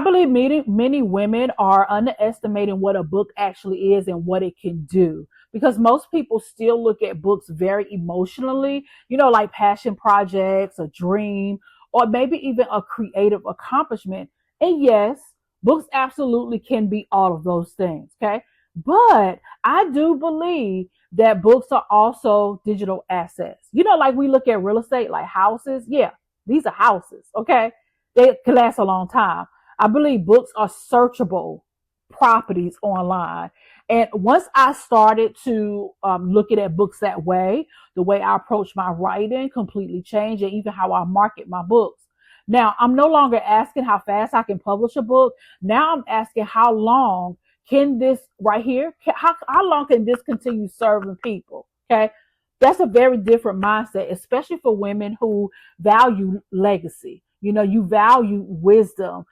I believe many women are underestimating what a book actually is and what it can do. Because most people still look at books very emotionally, like passion projects, a dream, or maybe even a creative accomplishment. And yes, books absolutely can be all of those things. Okay. But I do believe that books are also digital assets. Like we look at real estate, like houses. Yeah, these are houses. Okay. They can last a long time. I believe books are searchable properties online. And once I started to looking at books that way, the way I approach my writing completely changed, and even how I market my books. Now, I'm no longer asking how fast I can publish a book. Now I'm asking how long can this right here, how long can this continue serving people? Okay. That's a very different mindset, especially for women who value legacy. You value wisdom,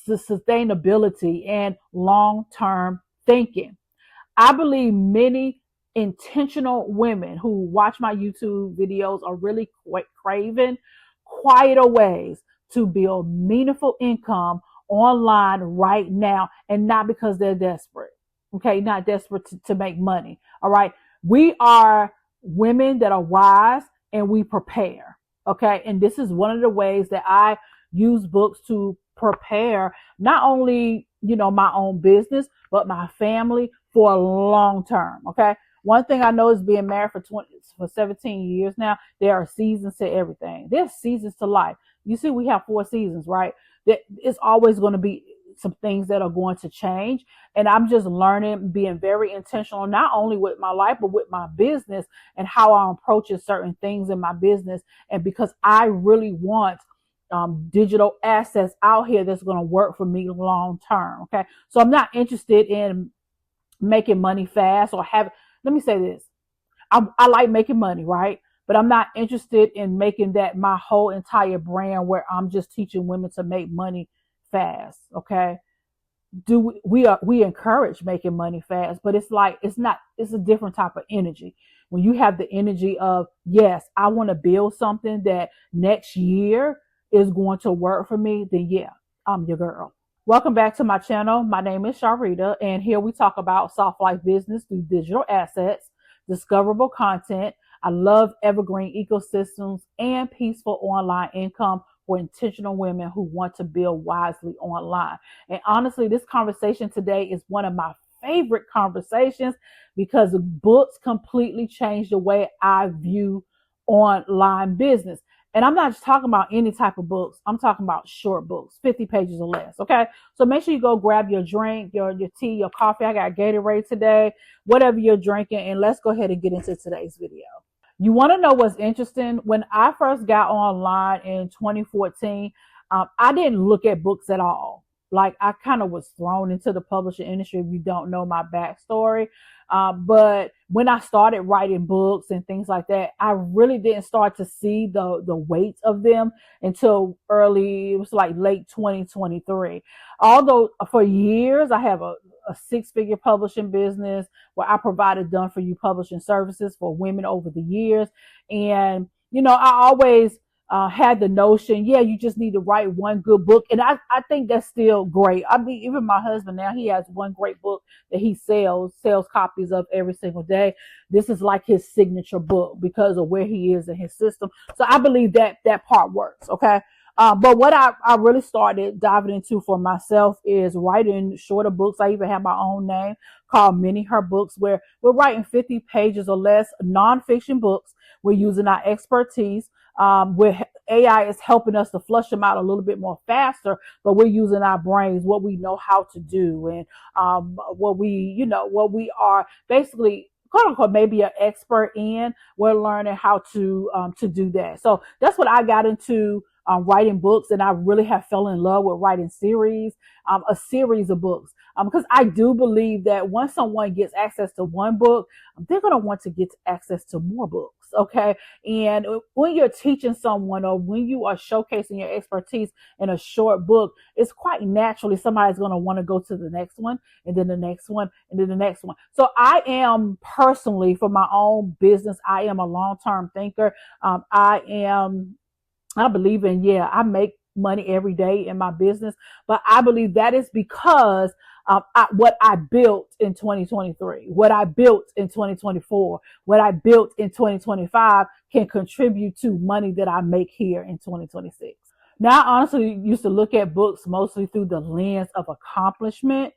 sustainability, and long term thinking. I believe many intentional women who watch my YouTube videos are really craving quieter ways to build meaningful income online right now, and not because they're desperate. Okay, not desperate to make money. All right. We are women that are wise and we prepare. Okay. And this is one of the ways that I use books to prepare not only, my own business, but my family for a long term. Okay. One thing I know is being married for 17 years now, there are seasons to everything. There's seasons to life. You see, we have 4 seasons, right? It's always going to be some things that are going to change. And I'm just learning, being very intentional, not only with my life, but with my business and how I'm approaching certain things in my business. And because I really want digital assets out here that's going to work for me long term. Okay. So I'm not interested in making money fast or let me say this. I like making money, right? But I'm not interested in making that my whole entire brand where I'm just teaching women to make money fast. Okay. We encourage making money fast, but it's a different type of energy. When you have the energy of, yes, I want to build something that next year is going to work for me, then yeah, I'm your girl. Welcome back to my channel. My name is Sharlrita, and here we talk about soft life business through digital assets, discoverable content. I love evergreen ecosystems and peaceful online income for intentional women who want to build wisely online. And honestly, this conversation today is one of my favorite conversations because books completely changed the way I view online business. And I'm not just talking about any type of books. I'm talking about short books, 50 pages or less. Okay. So make sure you go grab your drink, your tea, your coffee. I got Gatorade today, whatever you're drinking. And let's go ahead and get into today's video. You want to know what's interesting? When I first got online in 2014, I didn't look at books at all. Like I kind of was thrown into the publishing industry if you don't know my backstory. But when I started writing books and things like that, I really didn't start to see the weight of them until it was like late 2023. Although for years I have a 6-figure publishing business where I provided done for you publishing services for women over the years. And, I always had the notion, yeah, you just need to write one good book. And I think that's still great. I mean, even my husband now, he has one great book that he sells copies of every single day. This is like his signature book because of where he is in his system. So I believe that part works. Okay. But what I really started diving into for myself is writing shorter books. I even have my own name called Mini Her Books, where we're writing 50 pages or less nonfiction books. We're using our expertise. Where AI is helping us to flush them out a little bit more faster, but we're using our brains, what we know how to do, and what we are basically, quote unquote, maybe an expert in. We're learning how to do that. So that's what I got into. Writing books, and I really have fell in love with writing a series of books, because I do believe that once someone gets access to one book, they're going to want to get access to more books. Okay. And when you're teaching someone or when you are showcasing your expertise in a short book, it's quite naturally somebody's going to want to go to the next one, and then the next one, and then the next one. So I am personally, for my own business, I am a long-term thinker. I believe in, I make money every day in my business. But I believe that is because what I built in 2023, what I built in 2024, what I built in 2025 can contribute to money that I make here in 2026. Now, I honestly used to look at books mostly through the lens of accomplishment.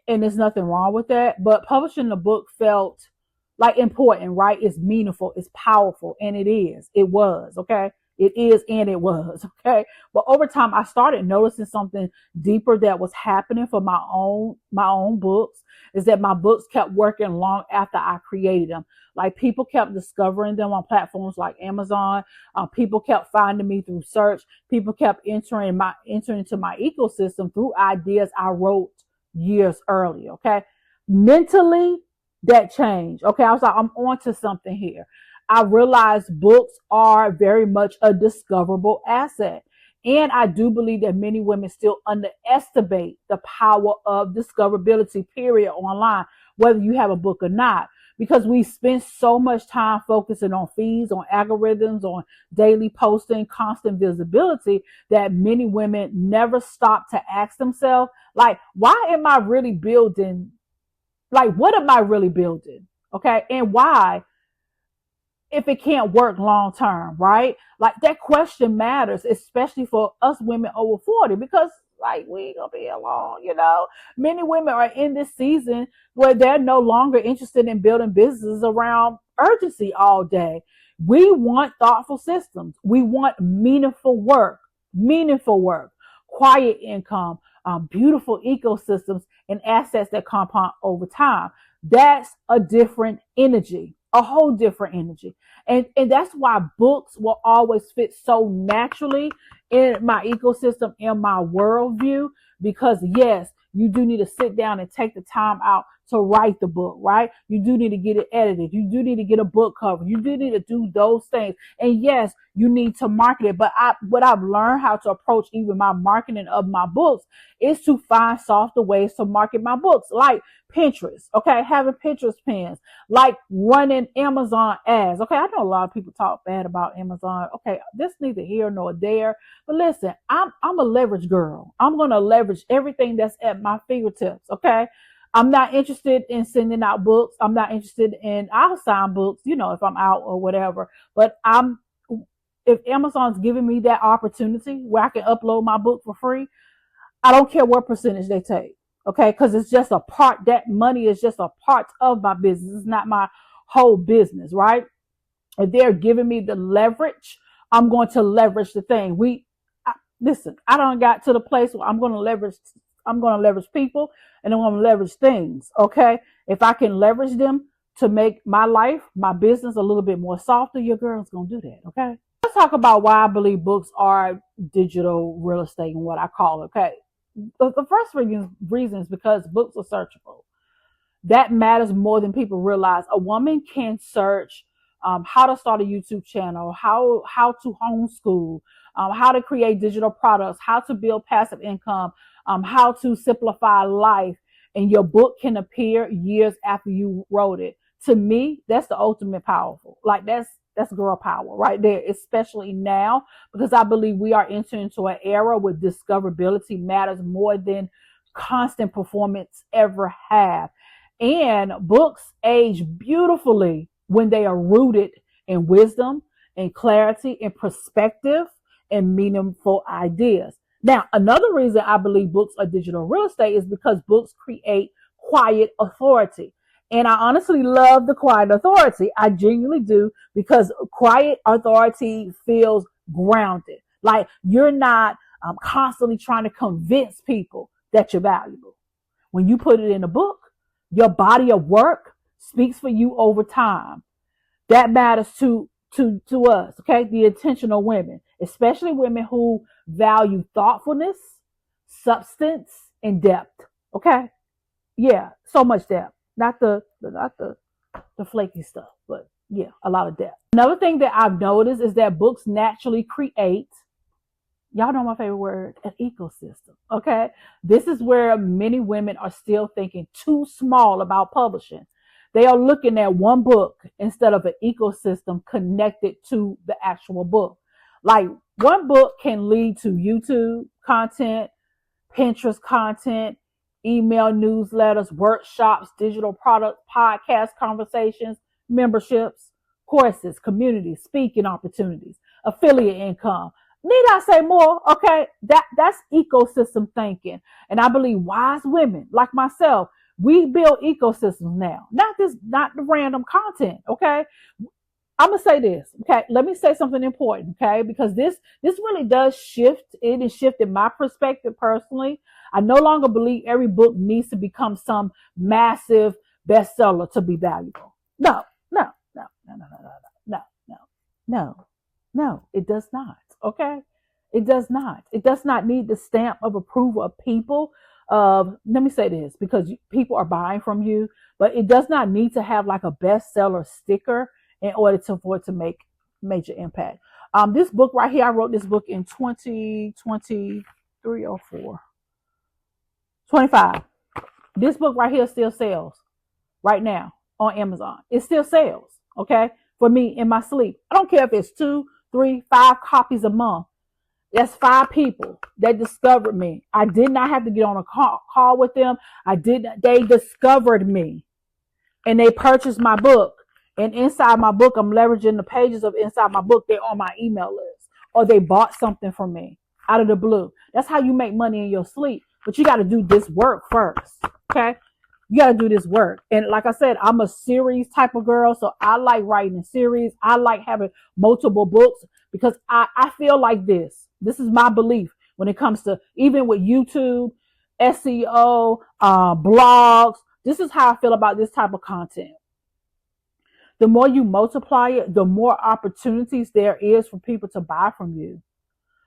And there's nothing wrong with that. But publishing the book felt like important, right? It's meaningful, it's powerful, and it is. It was, okay? It is and it was, okay? But over time, I started noticing something deeper that was happening for my own books. Is that my books kept working long after I created them. Like people kept discovering them on platforms like Amazon. People kept finding me through search. People kept entering into my ecosystem through ideas I wrote years earlier. Okay, mentally that changed. Okay, I was like, I'm onto something here. I realized books are very much a discoverable asset. And I do believe that many women still underestimate the power of discoverability, period, online, whether you have a book or not. Because we spend so much time focusing on feeds, on algorithms, on daily posting, constant visibility, that many women never stop to ask themselves, like, why am I really building? Like, what am I really building? Okay. And why? If it can't work long term, right? Like that question matters, especially for us women over 40, because like we ain't gonna be here long, you know. Many women are in this season where they're no longer interested in building businesses around urgency all day. We want thoughtful systems. We want meaningful work, quiet income, beautiful ecosystems, and assets that compound over time. That's a different energy, a whole different energy. And that's why books will always fit so naturally in my ecosystem, in my worldview, because yes, you do need to sit down and take the time out to write the book, right? You do need to get it edited. You do need to get a book cover. You do need to do those things. And yes, you need to market it. But what I've learned how to approach even my marketing of my books is to find softer ways to market my books, like Pinterest, okay? Having Pinterest pins, like running Amazon ads. Okay, I know a lot of people talk bad about Amazon. Okay, this neither here nor there. But listen, I'm a leverage girl. I'm gonna leverage everything that's at my fingertips. Okay. I'm not interested in sending out books. I'm not interested in, I'll sign books, you know, if I'm out or whatever. But if Amazon's giving me that opportunity where I can upload my book for free, I don't care what percentage they take. Okay. Cause it's just a part, that money is just a part of my business. It's not my whole business, right? If they're giving me the leverage, I'm going to leverage the thing. Listen, I don't got to the place where I'm going to leverage people, and I'm going to leverage things. Okay. If I can leverage them to make my life, my business a little bit more softer, your girl's going to do that. Okay. Let's talk about why I believe books are digital real estate and what I call it. Okay. The first reason is because books are searchable. That matters more than people realize. A woman can search how to start a YouTube channel, how to homeschool, how to create digital products, how to build passive income, how to simplify life, and your book can appear years after you wrote it. To me, that's the ultimate powerful. Like that's girl power right there, especially now, because I believe we are entering into an era where discoverability matters more than constant performance ever have. And books age beautifully when they are rooted in wisdom and clarity and perspective and meaningful ideas. Now, another reason I believe books are digital real estate is because books create quiet authority. And I honestly love the quiet authority. I genuinely do, because quiet authority feels grounded. Like you're not constantly trying to convince people that you're valuable. When you put it in a book, your body of work speaks for you over time. That matters to us, okay? The intentional women, especially women who value thoughtfulness, substance, and depth. Okay? Yeah, so much depth. Not the flaky stuff, but yeah, a lot of depth. Another thing that I've noticed is that books naturally create, y'all know my favorite word, an ecosystem. Okay? This is where many women are still thinking too small about publishing. They are looking at one book instead of an ecosystem connected to the actual book. Like one book can lead to YouTube content, Pinterest content, email newsletters, workshops, digital products, podcast conversations, memberships, courses, communities, speaking opportunities, affiliate income. Need I say more? Okay, that's ecosystem thinking. And I believe wise women like myself, we build ecosystems now. Not the random content, okay? I'm gonna say this, okay? Let me say something important, okay? Because this really does shift. It has shifted my perspective personally. I no longer believe every book needs to become some massive bestseller to be valuable. No, no, no, no, no, no, no, no, no, no, no. It does not. Okay, it does not. It does not need the stamp of approval of people. Let me say this because people are buying from you, but it does not need to have like a bestseller sticker in order for it to make major impact. This book right here, I wrote this book in 2023 or 4, 25. This book right here still sells right now on Amazon. It still sells, okay? For me in my sleep. I don't care if it's 2, 3, 5 copies a month. That's 5 people that discovered me. I did not have to get on a call with them. They discovered me and they purchased my book. And inside my book, I'm leveraging the pages of inside my book. They're on my email list or they bought something from me out of the blue. That's how you make money in your sleep. But you got to do this work first. Okay. You got to do this work. And like I said, I'm a series type of girl. So I like writing in series. I like having multiple books because I feel like this. This is my belief when it comes to even with YouTube, SEO, blogs. This is how I feel about this type of content. The more you multiply it, the more opportunities there is for people to buy from you.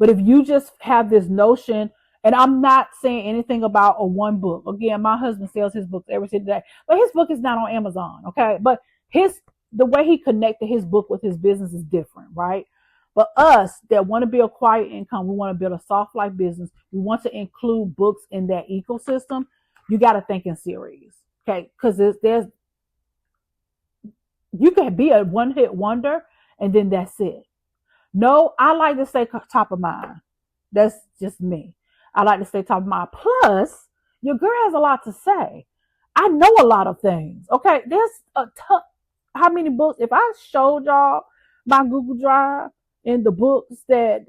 But if you just have this notion, and I'm not saying anything about a one book. Again, my husband sells his books every single day, but his book is not on Amazon. Okay. But the way he connected his book with his business is different, right? But us that want to build quiet income, we want to build a soft life business. We want to include books in that ecosystem. You got to think in series. Okay. Cause you can be a one hit wonder and then that's it. No, I like to stay top of mind. That's just me. I like to stay top of mind. Plus, your girl has a lot to say. I know a lot of things. Okay, there's how many books? If I showed y'all my Google Drive and the books that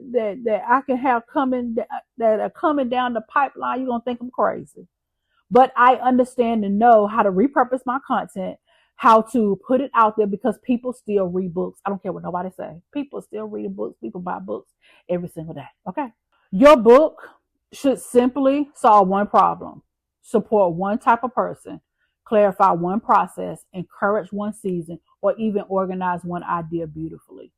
I can have coming that are coming down the pipeline, you're gonna think I'm crazy. But I understand and know how to repurpose my content, how to put it out there because people still read books. I don't care what nobody say. People still read books. People buy books every single day. Okay. Your book should simply solve one problem, support one type of person, clarify one process, encourage one season, or even organize one idea beautifully.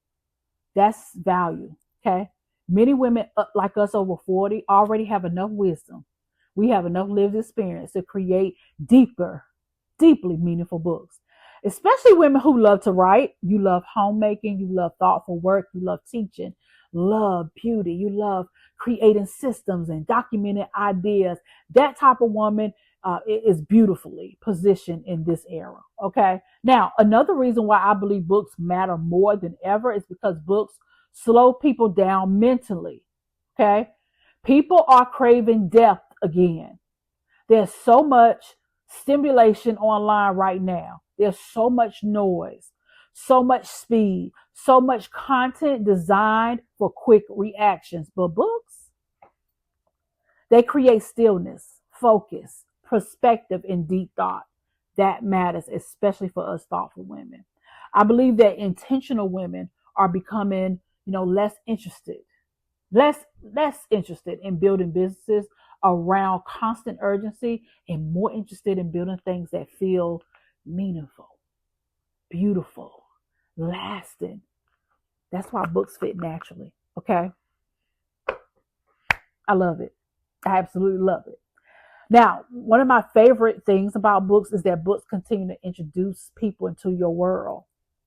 That's value. Okay. Many women like us over 40 already have enough wisdom. We have enough lived experience to create deeply meaningful books. Especially women who love to write. You love homemaking. You love thoughtful work. You love teaching. Love beauty. You love creating systems and documenting ideas. That type of woman is beautifully positioned in this era. Okay. Now, another reason why I believe books matter more than ever is because books slow people down mentally. Okay. People are craving depth again. There's so much stimulation online right now. There's so much noise, so much speed, so much content designed for quick reactions. But books, they create stillness, focus, perspective, and deep thought. That matters, especially for us thoughtful women. I believe that intentional women are becoming, less interested in building businesses around constant urgency and more interested in building things that feel meaningful, beautiful, lasting. That's why books fit naturally. Okay. I love it. I absolutely love it. Now, one of my favorite things about books is that books continue to introduce people into your world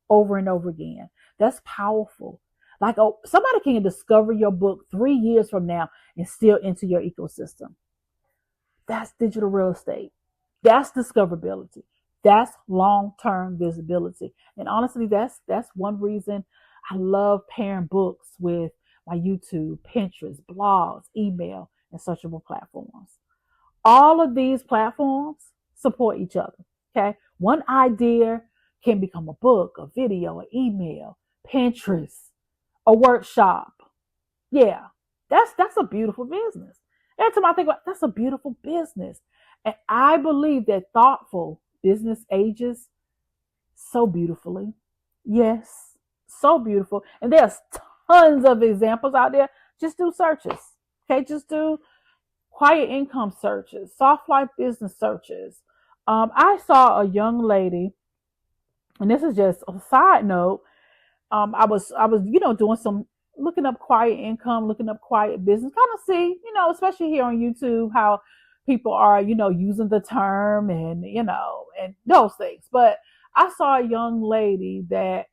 over and over again. That's powerful. Like somebody can discover your book 3 years from now and still enter your ecosystem. That's digital real estate. That's discoverability. That's long-term visibility. And honestly, that's one reason I love pairing books with like YouTube, Pinterest, blogs, email, and searchable platforms. All of these platforms support each other. Okay. One idea can become a book, a video, an email, Pinterest, a workshop. Yeah. That's a beautiful business. Every time I think about that's a beautiful business. And I believe that thoughtful business ages so beautifully. Yes. So beautiful. And there's tons of examples out there. Just do searches. Okay. Just do quiet income searches, soft life business searches. I saw a young lady, and this is just a side note. I was doing some looking up quiet income, looking up quiet business, kind of see especially here on YouTube how people are using the term and and those things. But I saw a young lady that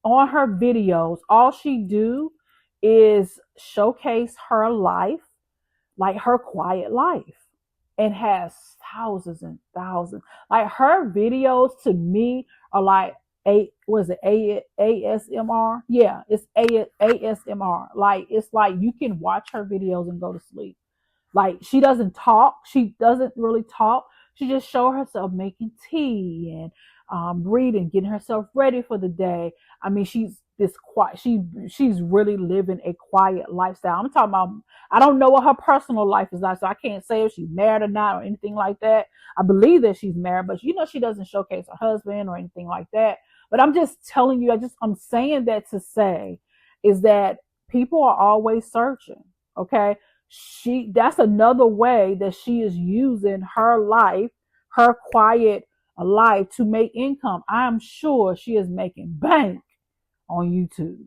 on her videos, all she do is showcase her life, like her quiet life, and has thousands and thousands. Like her videos to me are like was it ASMR? Yeah, it's ASMR. Like it's like you can watch her videos and go to sleep. Like she doesn't talk. She doesn't really talk. She just show herself making tea and reading, getting herself ready for the day. I mean, she's this quiet. She's really living a quiet lifestyle. I'm talking about. I don't know what her personal life is like, so I can't say if she's married or not or anything like that. I believe that she's married, but she doesn't showcase her husband or anything like that. But I'm just telling you. I'm saying that to say is that people are always searching. Okay, that's another way that she is using her life, her quiet life to make income. I'm sure she is making bank on YouTube.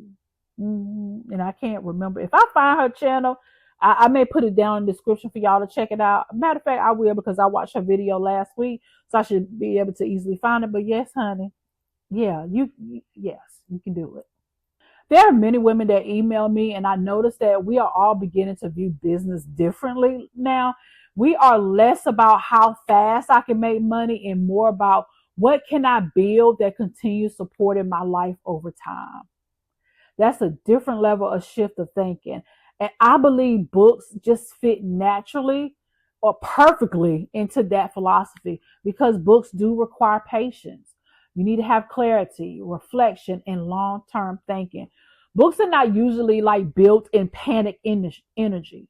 And I can't remember. If I find her channel, I may put it down in the description for y'all to check it out. Matter of fact, I will because I watched her video last week, so I should be able to easily find it. But yes, honey, yeah, yes, you can do it. There are many women that email me, and I noticed that we are all beginning to view business differently now. We are less about how fast I can make money and more about what can I build that continues supporting my life over time. That's a different level of shift of thinking. And I believe books just fit naturally or perfectly into that philosophy because books do require patience. You need to have clarity, reflection, and long term thinking. Books are not usually like built in panic energy.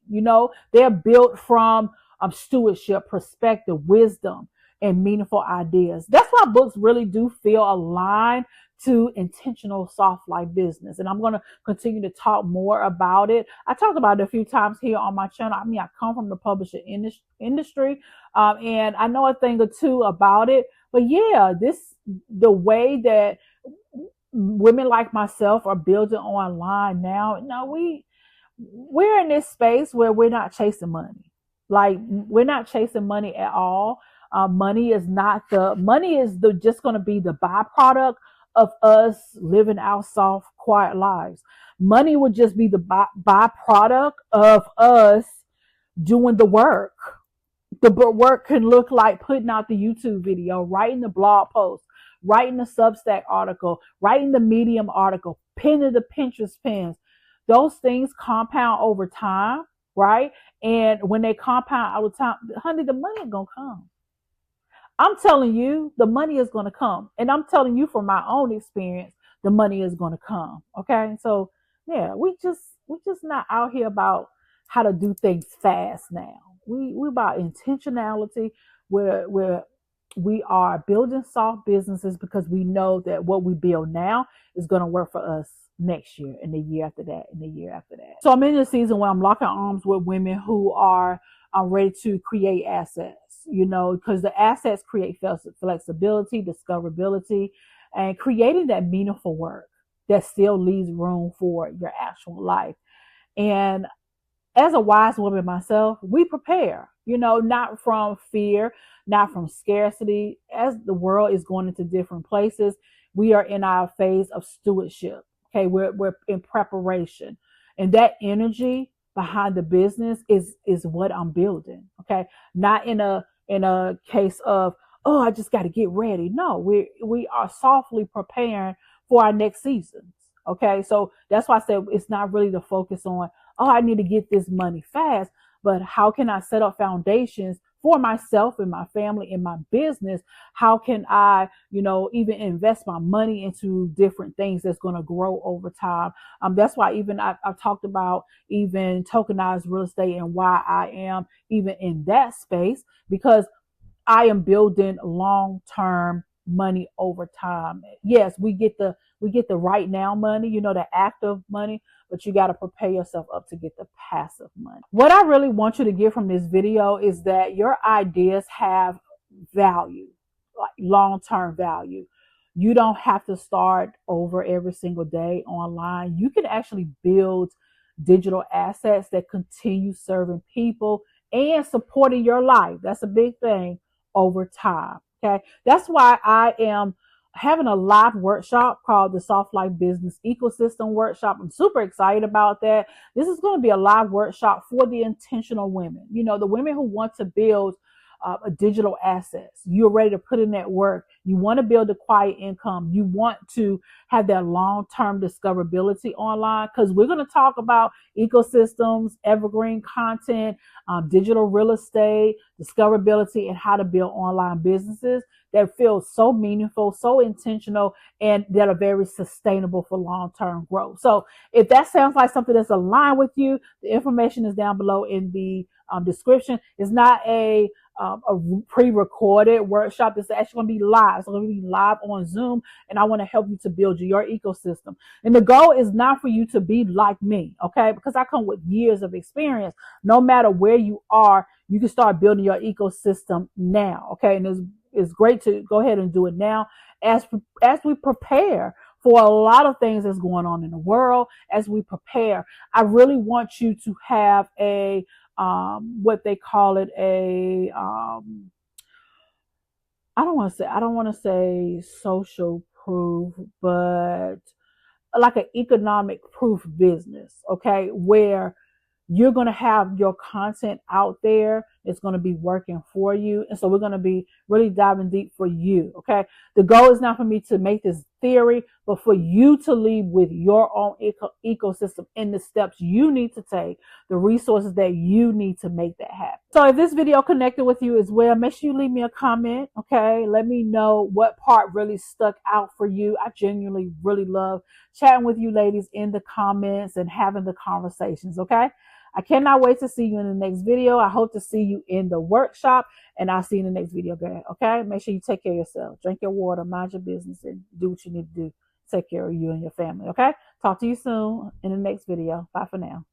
They're built from stewardship, perspective, wisdom, and meaningful ideas. That's why books really do feel aligned to intentional soft life business. And I'm going to continue to talk more about it. I talked about it a few times here on my channel. I mean, I come from the publishing industry, and I know a thing or two about it. But yeah, the way that women like myself are building online now. No, we're in this space where we're not chasing money. Like we're not chasing money at all. Money is not the money is the just going to be the byproduct of us living our soft, quiet lives. Money would just be the byproduct of us doing the work. The work can look like putting out the YouTube video, writing the blog post, writing the Substack article, writing the Medium article, pinning the Pinterest pins. Those things compound over time, right? And when they compound over time, honey, the money is going to come. I'm telling you, the money is going to come. And I'm telling you from my own experience, the money is going to come. Okay. So yeah, we just not out here about how to do things fast now. We about intentionality where we are building soft businesses because we know that what we build now is going to work for us next year and the year after that and the year after that. So I'm in a season where I'm locking arms with women who are ready to create assets, because the assets create flexibility, discoverability, and creating that meaningful work that still leaves room for your actual life. And as a wise woman myself, we prepare, not from fear, not from scarcity. As the world is going into different places, we are in our phase of stewardship. Okay, we're in preparation. And that energy behind the business is what I'm building. Okay. Not in a case of, oh, I just got to get ready. No, we are softly preparing for our next seasons. Okay, so that's why I said it's not really the focus on, oh, I need to get this money fast, but how can I set up foundations for myself and my family and my business? How can I, even invest my money into different things that's going to grow over time? That's why even I've talked about even tokenized real estate and why I am even in that space, because I am building long-term money over time. Yes, we get the right now money, the active money, but you got to prepare yourself up to get the passive money. What I really want you to get from this video is that your ideas have value, like long-term value. You don't have to start over every single day online. You can actually build digital assets that continue serving people and supporting your life. That's a big thing over time. Okay. That's why I am having a live workshop called the Soft Life Business Ecosystem Workshop. I'm super excited about that. This is going to be a live workshop for the intentional women, the women who want to build a digital assets. You're ready to put in that work. You want to build a quiet income. You want to have that long-term discoverability online, because we're going to talk about ecosystems, evergreen content, digital real estate, discoverability, and how to build online businesses that feel so meaningful, so intentional, and that are very sustainable for long-term growth. So if that sounds like something that's aligned with you, the information is down below in the description. It's not a pre-recorded workshop. It's actually going to be live. It's going to be live on Zoom, and I want to help you to build your ecosystem. And the goal is not for you to be like me, okay? Because I come with years of experience. No matter where you are, you can start building your ecosystem now, okay? And it's great to go ahead and do it now as we prepare for a lot of things that's going on in the world. As we prepare, I really want you to have a what they call it, I don't want to say social proof, but like an economic proof business, okay, where you're going to have your content out there. It's going to be working for you. And so we're going to be really diving deep for you. Okay. The goal is not for me to make this theory, but for you to lead with your own ecosystem and the steps you need to take, the resources that you need to make that happen. So if this video connected with you as well, make sure you leave me a comment. Okay. Let me know what part really stuck out for you. I genuinely really love chatting with you ladies in the comments and having the conversations. Okay. I cannot wait to see you in the next video. I hope to see you in the workshop, and I'll see you in the next video, guys. Okay? Make sure you take care of yourself. Drink your water, mind your business, and do what you need to do. Take care of you and your family. Okay? Talk to you soon in the next video. Bye for now.